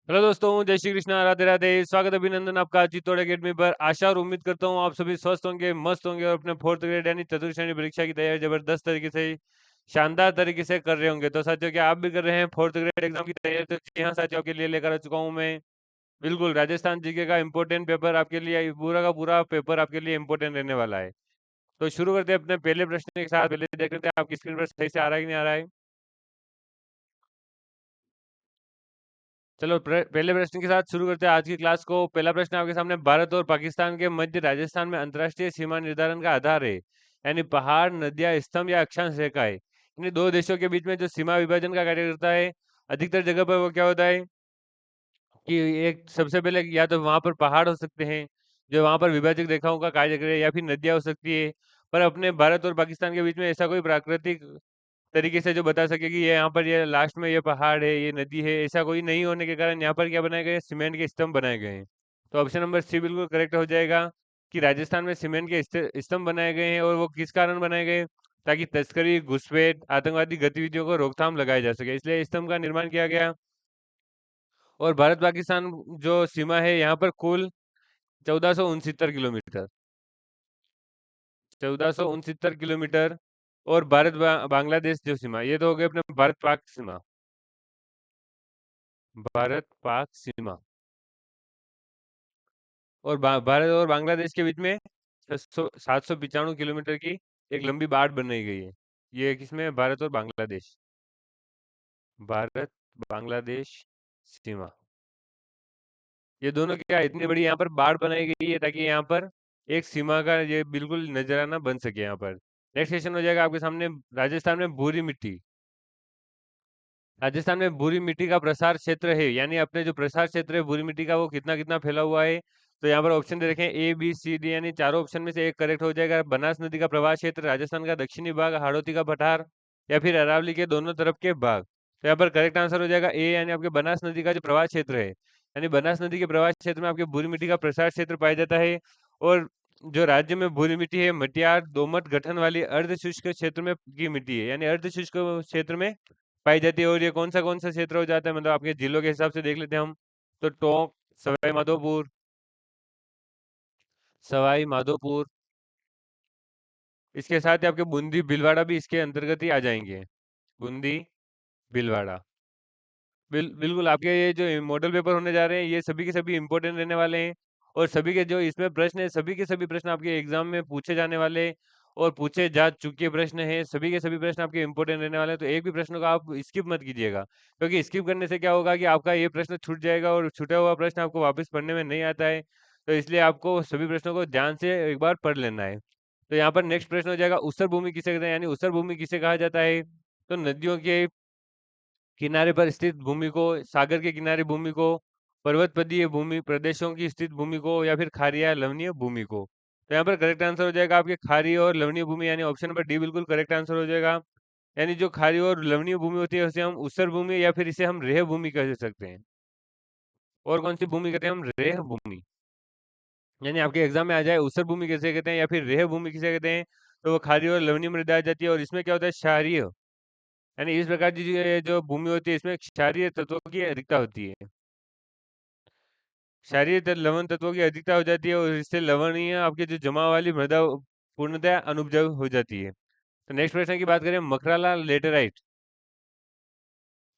Hello दोस्तों, जय श्री कृष्णा, राधे राधे। स्वागत अभिनंदन आपका चित्तौड़ अकेडमी पर। आशा और उम्मीद करता हूँ आप सभी स्वस्थ होंगे, मस्त होंगे और अपने फोर्थ ग्रेड यानी चतुर्थ श्रेणी परीक्षा की तैयारी जबरदस्त तरीके से, शानदार तरीके से कर रहे होंगे। तो साथियों, क्या आप भी कर रहे हैं फोर्थ ग्रेड एग्जाम की तैयारी? तो जी हाँ साथियों, आपके लिए लेकर आ चुका हूँ मैं बिल्कुल राजस्थान जीके का इम्पोर्टेंट पेपर आपके लिए। पूरा का पूरा पेपर आपके लिए इम्पोर्टेंट रहने वाला है। तो शुरू करते हैं अपने पहले प्रश्न के साथ। पहले देख लेते हैं आपकी स्क्रीन पर सही से आ रहा है कि नहीं आ रहा है। चलो पहले प्रश्न के साथ शुरू करते हैं आज की क्लास को। पहला प्रश्न आपके सामने, भारत और पाकिस्तान के मध्य राजस्थान में अंतर्राष्ट्रीय सीमा निर्धारण का आधार है, यानी पहाड़, नदियां, स्तंभ या अक्षांश रेखा है। इन दो देशों के बीच में जो सीमा विभाजन का कार्य करता है, अधिकतर जगह पर वो क्या होता है कि एक सबसे पहले या तो वहां पर पहाड़ हो सकते हैं जो वहां पर विभाजक रेखाओं का कार्य करे, या फिर नदियां हो सकती है। पर अपने भारत और पाकिस्तान के बीच में ऐसा कोई प्राकृतिक तरीके से जो बता सके कि ये यहाँ पर ये लास्ट में ये पहाड़ है, ये नदी है, ऐसा कोई नहीं होने के कारण यहाँ पर क्या बनाए गए हैं? सीमेंट के स्तंभ बनाए गए हैं। तो ऑप्शन नंबर सी बिल्कुल करेक्ट हो जाएगा कि राजस्थान में सीमेंट के स्तंभ बनाए गए हैं। और वो किस कारण बनाए गए? ताकि तस्करी, घुसपैठ, आतंकवादी गतिविधियों को रोकथाम लगाया जा सके, इसलिए स्तंभ का निर्माण किया गया। और भारत पाकिस्तान जो सीमा है यहाँ पर कुल 1469 किलोमीटर, 1469 किलोमीटर। और भारत बांग्लादेश जो सीमा, ये तो हो गए अपने भारत पाक सीमा, भारत पाक सीमा। और भारत और बांग्लादेश के बीच में 795 किलोमीटर की एक लंबी बाढ़ बनाई गई है। ये किसमें है? भारत और बांग्लादेश, भारत बांग्लादेश सीमा। ये दोनों क्या इतनी बड़ी यहाँ पर बाढ़ बनाई गई है ताकि यहाँ पर एक सीमा का ये बिल्कुल नजराना बन सके यहाँ पर। नेक्स्ट क्वेश्चन हो जाएगा आपके सामने, राजस्थान में भूरी मिट्टी, राजस्थान में भूरी मिट्टी का प्रसार क्षेत्र है, यानी अपने जो प्रसार क्षेत्र है भूरी मिट्टी का, वो कितना कितना फैला हुआ है। तो यहाँ पर ऑप्शन दे रखे हैं ए बी सी डी, यानी चारों ऑप्शन में से एक करेक्ट हो जाएगा। बनास नदी का प्रवाह क्षेत्र, राजस्थान का दक्षिणी भाग, हाड़ौती का पठार, या फिर अरावली के दोनों तरफ के भाग। तो यहाँ पर करेक्ट आंसर हो जाएगा ए, यानी आपके बनास नदी का जो प्रवाह क्षेत्र है, यानी बनास नदी के प्रवाह क्षेत्र में आपके भूरी मिट्टी का प्रसार क्षेत्र पाया जाता है। और जो राज्य में भूरी मिट्टी है, मटियार दोमट गठन वाली अर्ध शुष्क क्षेत्र में की मिट्टी है, यानी अर्ध शुष्क क्षेत्र में पाई जाती है। और ये कौन सा क्षेत्र हो जाता है, मतलब आपके जिलों के हिसाब से देख लेते हैं हम। तो टोंक, सवाई माधोपुर, सवाई माधोपुर, इसके साथ ही आपके बूंदी भीलवाड़ा भी इसके अंतर्गत ही आ जाएंगे। बूंदी भीलवाड़ा। बिल्कुल आपके ये जो मॉडल पेपर होने जा रहे हैं, ये सभी के सभी इंपॉर्टेंट रहने वाले हैं। और सभी के जो इसमें प्रश्न है, सभी के सभी प्रश्न आपके एग्जाम में पूछे जाने वाले और पूछे जा चुके प्रश्न हैं। सभी के सभी प्रश्न आपके इंपॉर्टेंट रहने वाले हैं। तो एक भी प्रश्न को आप स्किप मत कीजिएगा, क्योंकि स्किप करने से क्या होगा कि आपका ये प्रश्न छूट जाएगा और छूटा हुआ प्रश्न आपको वापस पढ़ने में नहीं आता है। तो इसलिए आपको सभी प्रश्नों को ध्यान से एक बार पढ़ लेना है। तो यहाँ पर नेक्स्ट प्रश्न हो जाएगा, उसर भूमि किसे कहते हैं, यानी उसर भूमि किसे कहा जाता है? तो नदियों के किनारे पर स्थित भूमि को, सागर के किनारे भूमि को, पर्वतपदीय भूमि प्रदेशों की स्थित भूमि को, या फिर खारी या लवणीय भूमि को। तो यहाँ पर करेक्ट आंसर हो जाएगा आपके खारी और लवणीय भूमि, यानी ऑप्शन नंबर डी बिल्कुल करेक्ट आंसर हो जाएगा। यानी जो खारी और लवणीय भूमि होती है उसे हम ऊसर भूमि या फिर इसे हम रेह भूमि कह सकते हैं। और कौन सी भूमि कहते हैं? हम रेह भूमि। यानी आपके एग्जाम में आ जाए ऊसर भूमि किसे कहते हैं या फिर रेह भूमि किसे कहते हैं, तो वो खारी और लवणीय मृदा आ जाती है। और इसमें क्या होता है? क्षारीय, यानी इस प्रकार की जो भूमि होती है, इसमें क्षारीय तत्वों की अधिकता होती है। क्षारीय लवण तत्वों की अधिकता हो जाती है और इससे लवणीय आपके जो जमा वाली मृदा पूर्णतः अनुपजाऊ हो जाती है। तो नेक्स्ट प्रश्न की बात करें, मकराला लेटेराइट,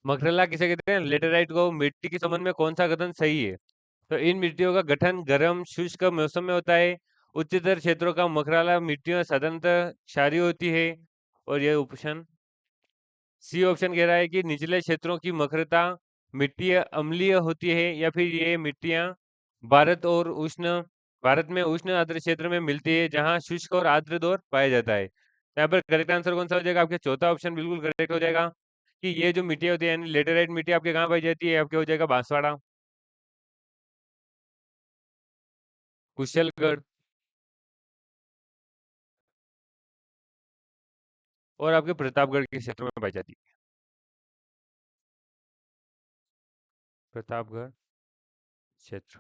मकराला किसे कहते हैं? लेटेराइट को। मिट्टी के संबंध में कौन सा कथन सही है? तो इन मिट्टियों का गठन गर्म शुष्क मौसम में होता है। उच्चतर क्षेत्रों का मकराला मिट्टियां साधारणतः क्षारीय होती है। और ये ऑप्शन सी ऑप्शन कह रहा है कि निचले क्षेत्रों की मृदा मिट्टी अम्लीय होती है, या फिर ये मिट्टियां भारत और उष्ण भारत में उष्ण आर्द्र क्षेत्र में मिलती है, जहां शुष्क और आर्द्र दौर पाया जाता है। यहाँ पर करेक्ट आंसर कौन सा हो जाएगा? आपके चौथा ऑप्शन बिल्कुल करेक्ट हो जाएगा कि ये जो मिट्टी होती है, यानी लेटेराइट मिट्टी आपके कहाँ पाई जाती है? आपके हो जाएगा बांसवाड़ा, कुशलगढ़, और आपके प्रतापगढ़ के क्षेत्र में पाई जाती है। प्रतापगढ़ क्षेत्र।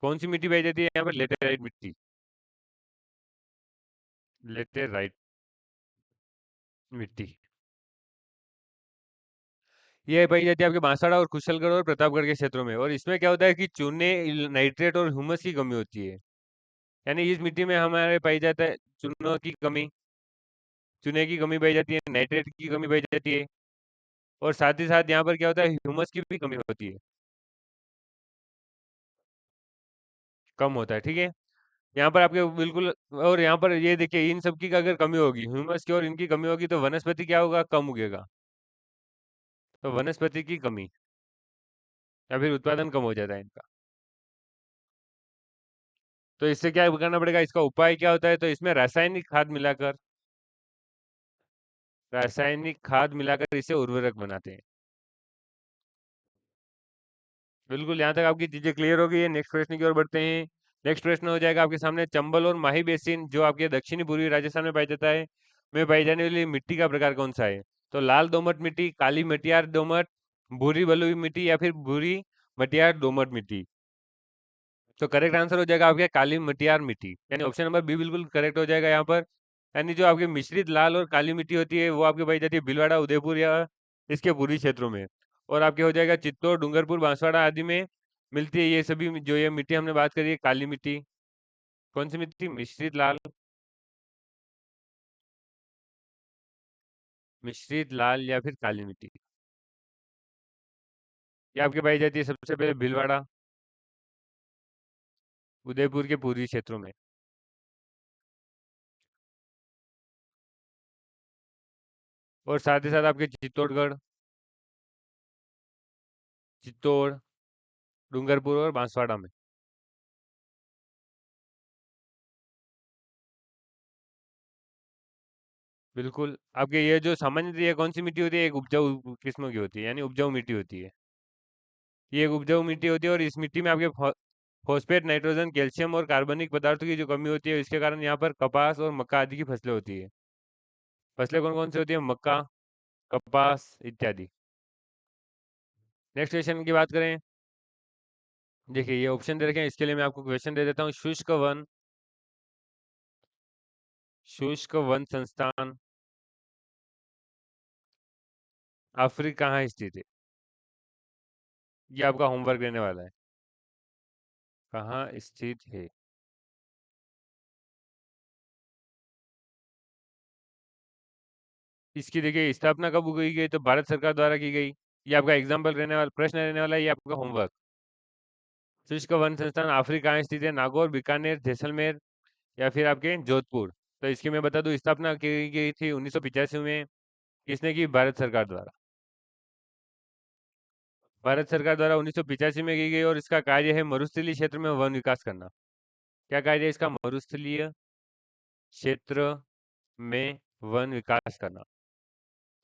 कौन सी मिट्टी पाई जाती है यहाँ पर? लेटेराइट मिट्टी, लेटेराइट मिट्टी। ये पाई जाती है आपके बांसवाड़ा और कुशलगढ़ और प्रतापगढ़ के क्षेत्रों में। और इसमें क्या होता है कि चूने, नाइट्रेट और ह्यूमस की कमी होती है। यानी इस मिट्टी में हमारे पाई जाता है चूनों की कमी, चूने की कमी पाई जाती है, नाइट्रेट की कमी पाई जाती है, और साथ ही साथ यहाँ पर क्या होता है, ह्यूमस की भी कमी होती है, कम होता है। ठीक है, यहाँ पर आपके बिल्कुल। और यहाँ पर ये देखिए, इन सब की अगर कमी होगी, ह्यूमस की और इनकी कमी होगी, तो वनस्पति क्या होगा, कम उगेगा। तो वनस्पति की कमी या फिर उत्पादन कम हो जाता है इनका। तो इससे क्या करना पड़ेगा, इसका उपाय क्या होता है, तो इसमें रासायनिक खाद मिलाकर इसे उर्वरक बनाते हैं। बिल्कुल, यहाँ तक आपकी चीजें क्लियर हो गई है। नेक्स्ट प्रश्न की ओर बढ़ते हैं। नेक्स्ट प्रश्न हो जाएगा आपके सामने, चंबल और माही बेसिन जो आपके दक्षिणी पूर्वी राजस्थान में पाया जाता है, में पाई जाने वाली मिट्टी का प्रकार कौन सा है। तो लाल दोमट मिट्टी, काली मटियार दोमट, भूरी बलुई मिट्टी या फिर भूरी मटियार दोमट मिट्टी। तो करेक्ट आंसर हो जाएगा आपके काली मटियार मिट्टी, यानी ऑप्शन नंबर बी बिल्कुल करेक्ट हो जाएगा यहाँ पर। यानी जो आपकी मिश्रित लाल और काली मिट्टी होती है, वो आपके पाई जाती है भीलवाड़ा, उदयपुर या इसके पूर्वी क्षेत्रों में। और आपके हो जाएगा चित्तौड़, डूंगरपुर, बांसवाड़ा आदि में मिलती है ये सभी। जो ये मिट्टी हमने बात करी है, काली मिट्टी, कौन सी मिट्टी, मिश्रित लाल, मिश्रित लाल या फिर काली मिट्टी, ये आपके पाई जाती है सबसे पहले भीलवाड़ा, उदयपुर के पूर्वी क्षेत्रों में। और साथ ही साथ आपके चित्तौड़गढ़, चित्तौड़, डूंगरपुर और बांसवाड़ा में। बिल्कुल, आपके ये जो सामान्य ये कौन सी मिट्टी होती है, एक उपजाऊ किस्म की होती है, यानी उपजाऊ मिट्टी होती है। ये एक उपजाऊ मिट्टी होती है, और इस मिट्टी में आपके फॉस्फेट, नाइट्रोजन, कैल्शियम और कार्बनिक पदार्थों की जो कमी होती है, इसके कारण यहाँ पर कपास और मक्का आदि की फसलें होती है। फसलें कौन कौन सी होती है, मक्का, कपास इत्यादि। नेक्स्ट क्वेश्चन की बात करें, देखिए ये ऑप्शन दे रखे हैं, इसके लिए मैं आपको क्वेश्चन दे देता हूँ। शुष्क वन संस्थान अफ्रीका कहाँ स्थित है। ये आपका होमवर्क रहने वाला है, कहाँ स्थित है। इसकी देखिए स्थापना कब की गई, तो भारत सरकार द्वारा की गई। ये आपका एग्जाम्पल रहने वाला, प्रश्न रहने वाला है, ये आपका होमवर्क। शुष्क वन संस्थान अफ्रीका कहाँ स्थित है, नागौर, बीकानेर, जैसलमेर या फिर आपके जोधपुर। तो इसकी मैं बता दूं, स्थापना की गई थी 1985 में। किसने की, भारत सरकार द्वारा। भारत सरकार द्वारा 1985 में की गई, और इसका कार्य है मरुस्थलीय क्षेत्र में वन विकास करना। क्या कार्य है इसका, मरुस्थलीय क्षेत्र में वन विकास करना।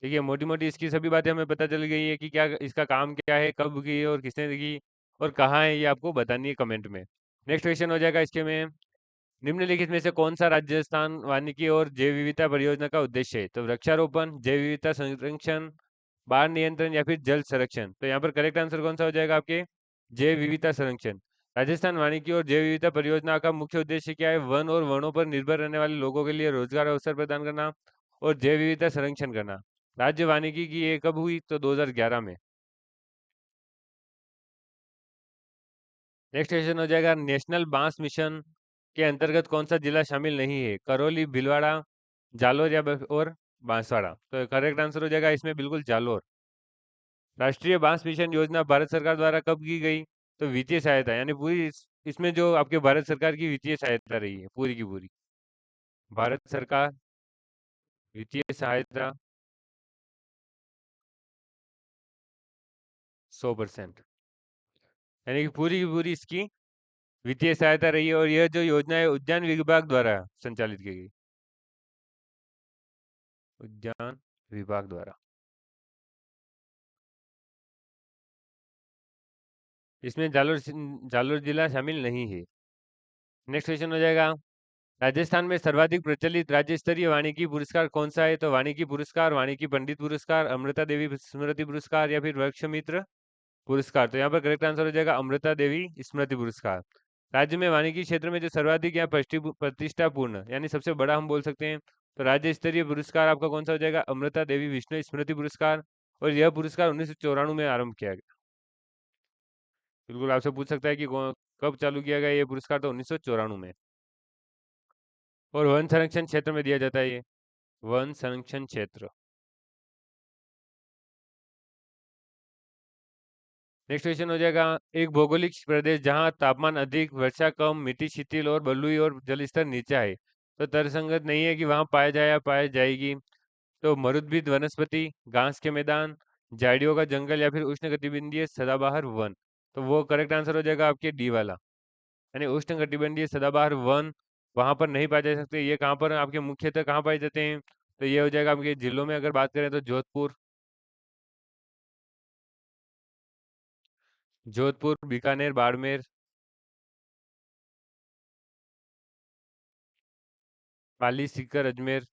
ठीक है, मोटी मोटी इसकी सभी बातें हमें पता चल गई है कि क्या इसका काम क्या है, कब की है और किसने की, और कहाँ है, ये आपको बतानी है कमेंट में। नेक्स्ट क्वेश्चन हो जाएगा इसके में, निम्नलिखित में से कौन सा राजस्थान वानिकी और जैव विविधता परियोजना का उद्देश्य है। तो वृक्षारोपण, जैव विविधता संरक्षण, बाढ़ नियंत्रण या फिर जल संरक्षण। तो यहाँ पर करेक्ट आंसर कौन सा हो जाएगा आपके, जैव विविधता संरक्षण। राजस्थान वानिकी और जैव विविधता परियोजना का मुख्य उद्देश्य क्या है, वन और वनों पर निर्भर रहने वाले लोगों के लिए रोजगार अवसर प्रदान करना और जैव विविधता संरक्षण करना। राज्य वानिकी की ये कब हुई, तो 2011 में। नेक्स्ट क्वेश्चन हो जाएगा, नेशनल बांस मिशन के अंतर्गत कौन सा जिला शामिल नहीं है, करौली, भीलवाड़ा, जालोर या और बांसवाड़ा। तो करेक्ट आंसर हो जाएगा इसमें बिल्कुल जालोर। राष्ट्रीय बांस मिशन योजना भारत सरकार द्वारा कब की गई, तो वित्तीय सहायता, यानी पूरी इसमें जो आपके भारत सरकार की वित्तीय सहायता रही है पूरी की पूरी, भारत सरकार वित्तीय सहायता 100%, यानी कि पूरी की पूरी इसकी वित्तीय सहायता रही है। और यह जो योजना है उद्यान विभाग द्वारा संचालित की गई, उद्यान विभाग द्वारा। इसमें जालोर जिला शामिल नहीं है। नेक्स्ट क्वेश्चन हो जाएगा, राजस्थान में सर्वाधिक प्रचलित राज्य स्तरीय वानिकी पुरस्कार कौन सा है। तो वानिकी पुरस्कार, वानिकी पंडित पुरस्कार, अमृता देवी स्मृति पुरस्कार या फिर वृक्ष मित्र पुरस्कार। तो यहाँ पर करेक्ट आंसर हो जाएगा अमृता देवी स्मृति पुरस्कार। राज्य में वानिकी क्षेत्र में जो सर्वाधिक या प्रतिष्ठापूर्ण, यानी सबसे बड़ा हम बोल सकते हैं, तो राज्य स्तरीय पुरस्कार आपका कौन सा हो जाएगा, अमृता देवी विष्णु स्मृति पुरस्कार। और यह पुरस्कार 1994 में आरंभ किया गया। बिल्कुल आपसे पूछ सकता है कि कब चालू किया गया ये पुरस्कार, तो 1994 में। और वन संरक्षण क्षेत्र में दिया जाता है ये, वन संरक्षण क्षेत्र। नेक्स्ट क्वेश्चन हो जाएगा, एक भौगोलिक प्रदेश जहां तापमान अधिक, वर्षा कम, मिट्टी शिथिल और बलुई और जल स्तर नीचा है, तो तर्कसंगत नहीं है कि वहां पाया जाए या पाया जाएगी। तो मरुद्भिद वनस्पति, घास के मैदान, झाड़ियों का जंगल या फिर उष्णकटिबंधीय सदाबहार वन। तो वो करेक्ट आंसर हो जाएगा आपके डी वाला, यानी उष्णकटिबंधीय सदाबहार वन वहां पर नहीं पाए जा सकते। ये कहाँ पर आपके मुख्यतः कहाँ पाए जाते हैं, तो ये हो जाएगा आपके जिलों में। अगर बात करें तो जोधपुर, जोधपुर, बीकानेर, बाड़मेर, पाली, सीकर, अजमेर,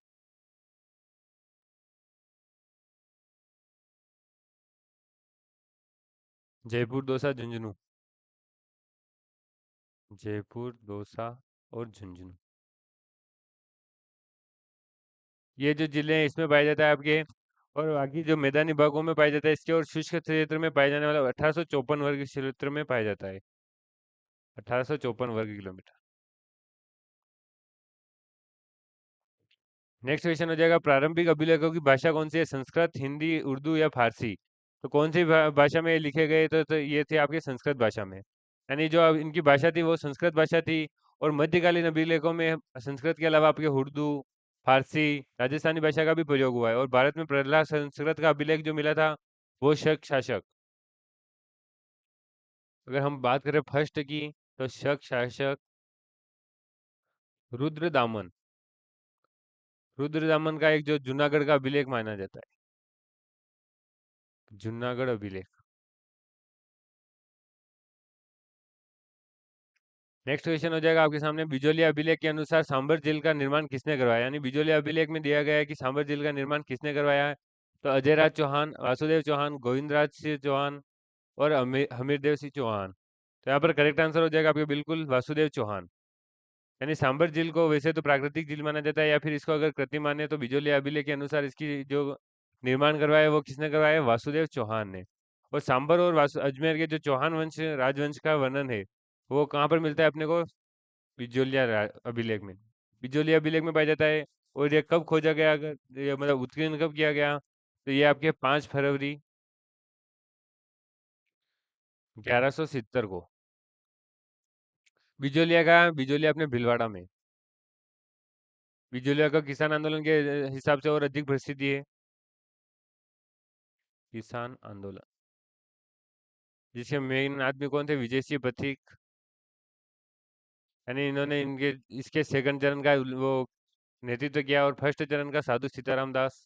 जयपुर, दौसा, झुंझुनू। जयपुर, दौसा और झुंझुनू, ये जो जिले हैं इसमें पाया जाता है आपके। और बाकी जो मैदानी भागों में पाया जाता है इसके, और शुष्क क्षेत्र में पाए जाने वाला 1854 वर्ग क्षेत्र में पाया जाता है, 1854 वर्ग किलोमीटर। नेक्स्ट क्वेश्चन हो जाएगा, प्रारंभिक अभिलेखों की भाषा कौन सी है, संस्कृत, हिंदी, उर्दू या फारसी। तो कौन सी भाषा में ये लिखे गए, तो ये थे आपके संस्कृत भाषा में, यानी जो अब इनकी भाषा थी वो संस्कृत भाषा थी। और मध्यकालीन अभिलेखों में संस्कृत के अलावा आपके उर्दू, फारसी, राजस्थानी भाषा का भी प्रयोग हुआ है। और भारत में पहला संस्कृत का अभिलेख जो मिला था वो शक शासक। अगर हम बात करें फर्स्ट की, तो शक शासक रुद्रदामन, रुद्रदामन का एक जो जूनागढ़ का अभिलेख माना जाता है, जूनागढ़ अभिलेख। नेक्स्ट क्वेश्चन हो जाएगा आपके सामने, बिजोलिया अभिलेख के अनुसार सांबर झील का निर्माण किसने करवाया, यानी बिजोलिया अभिलेख में दिया गया है कि सांबर झील का निर्माण किसने करवाया है। तो अजय राज चौहान, वासुदेव चौहान, गोविंद राज सिंह चौहान और हमीरदेव सिंह चौहान। तो यहाँ पर करेक्ट आंसर हो जाएगा आपके बिल्कुल वासुदेव चौहान। यानी सांबर झील को वैसे तो प्राकृतिक झील माना जाता है, या फिर इसको अगर कृत्रिम माने तो बिजोलिया अभिलेख के अनुसार इसकी जो निर्माण करवाया है वो किसने करवाया है, वासुदेव चौहान ने। और सांबर और अजमेर के जो चौहान वंश राजवंश का वर्णन है वो कहाँ पर मिलता है अपने को, अभिलेख में, बिजोलिया अभिलेख में पाया जाता है। और ये कब खोजा गया, अगर ये मतलब उत्कीर्ण कब किया गया, तो ये आपके 5 फरवरी 1170 को। बिजोलिया अपने भीलवाड़ा में। बिजोलिया का किसान आंदोलन के हिसाब से और अधिक प्रसिद्धि है, किसान आंदोलन, जिसके मेन आदमी कौन थे, विजय सिंह पथिक। यानी इन्होंने इनके इसके सेकंड चरण का वो नेतृत्व किया, और फर्स्ट चरण का साधु सीताराम दास।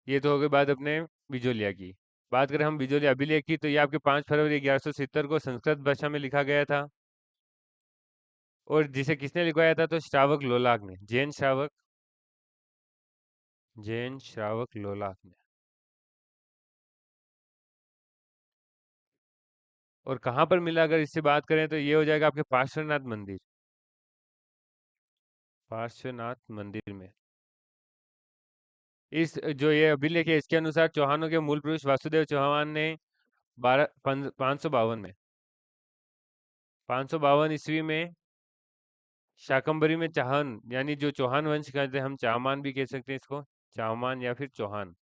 ये तो हो गई बात अपने बिजोलिया की। बात करें हम बिजोलिया अभिलेख की, तो ये आपके 5 फरवरी 1170 को संस्कृत भाषा में लिखा गया था। और जिसे किसने लिखवाया था, तो श्रावक लोलाक ने, जैन श्रावक, जैन श्रावक लोलाक ने। और कहाँ पर मिला, अगर इससे बात करें तो ये हो जाएगा आपके पार्श्वनाथ मंदिर, पार्श्वनाथ मंदिर में। इस जो ये अभिलेख है इसके अनुसार चौहानों के मूल पुरुष वासुदेव चौहान ने 552 में, 552 ईस्वी में शाकंभरी में चाहन, यानी जो चौहान वंश कहते हैं, हम चाहमान भी कह सकते हैं इसको, चाहमान या फिर चौहान,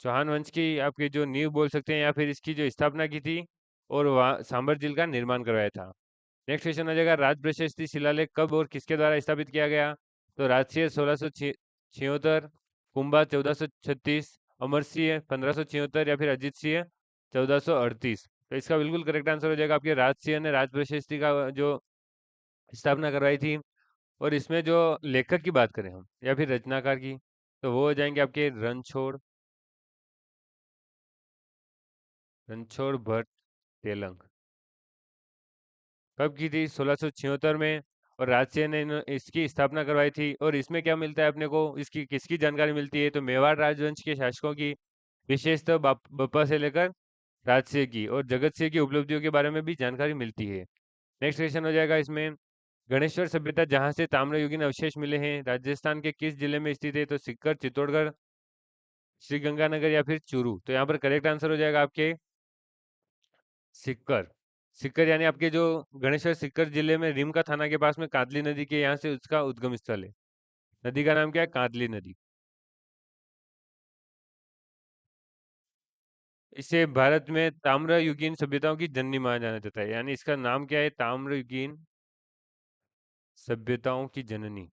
चौहान वंश की आपकी जो नींव बोल सकते हैं, या फिर इसकी जो स्थापना की थी, और वहाँ सांबर झील का निर्माण करवाया था। नेक्स्ट क्वेश्चन हो जाएगा, राज प्रशस्ति शिलालेख कब और किसके द्वारा स्थापित किया गया। तो राजसीय 1676, कुंभा 1436, अमर सिंह 1576 या फिर अजीत सिंह 1438। तो इसका बिल्कुल करेक्ट आंसर हो जाएगा आपके राजसिंह ने राज प्रशस्ति का जो स्थापना करवाई थी। और इसमें जो लेखक की बात करें हम या फिर रचनाकार की, तो वो हो जाएंगे आपके रणछोड़ भट्ट तेलंग। कब की थी, 1676 में। और राजसेन ने इसकी स्थापना करवाई थी। और इसमें क्या मिलता है अपने को, इसकी किसकी जानकारी मिलती है, तो मेवाड़ राजवंश के शासकों की, विशेषतः बप्पा से लेकर राजसेन की और जगत सिंह की उपलब्धियों के बारे में भी जानकारी मिलती है। नेक्स्ट क्वेश्चन हो जाएगा इसमें, गणेश्वर सभ्यता जहां से ताम्रयुगीन अवशेष मिले हैं, राजस्थान के किस जिले में स्थित है? तो सिक्कर, चित्तौड़गढ़, श्री गंगानगर या फिर चूरू। तो यहाँ पर करेक्ट आंसर हो जाएगा आपके सिक्कर। सिक्कर यानी आपके जो गणेश्वर सिक्कर जिले में रीम का थाना के पास में कांदली नदी के यहाँ से उसका उद्गम स्थल है। नदी का नाम क्या है? कांदली नदी। इसे भारत में ताम्रयुगीन सभ्यताओं की जननी माना जाना जाता है, यानी इसका नाम क्या है? ताम्रयुगीन सभ्यताओं की जननी।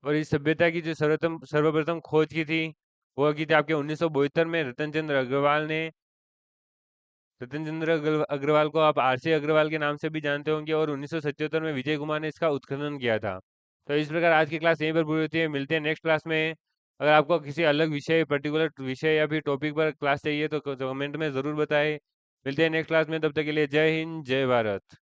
और इस सभ्यता की जो सर्वप्रथम खोज की थी, वो की थी आपके 1972 में रतन चंद्र अग्रवाल ने। रतन चंद्र अग्रवाल को आप आरसी अग्रवाल के नाम से भी जानते होंगे, और 1977 में विजय कुमार ने इसका उत्खनन किया था। तो इस प्रकार आज की क्लास यहीं पर पूरी होती है। मिलते हैं नेक्स्ट क्लास में। अगर आपको किसी अलग विषय, पर्टिकुलर विषय या फिर टॉपिक पर क्लास चाहिए तो कमेंट में ज़रूर बताएं। मिलते हैं नेक्स्ट क्लास में, तब तक के लिए जय हिंद, जय भारत।